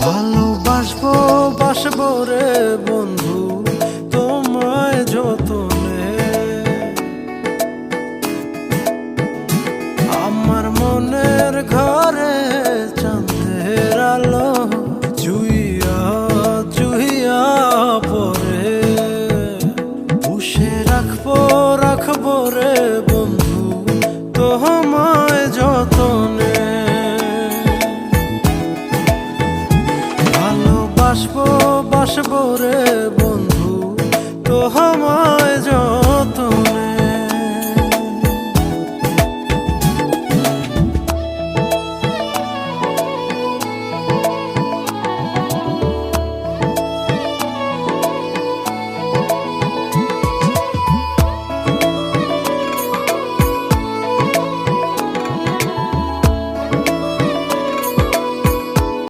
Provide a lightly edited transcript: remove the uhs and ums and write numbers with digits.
ভালোবাসবো বাসবো রে বন্ধু তোমায় যতনে। আমার মনের ঘরে চাঁদের আলো চুইয়া চুইয়া পরে পুষে রাখবো রে বন্ধু তোমায় যতনে। ভালোবাসবো বাসবো রে বন্ধু তোমায় যতনে।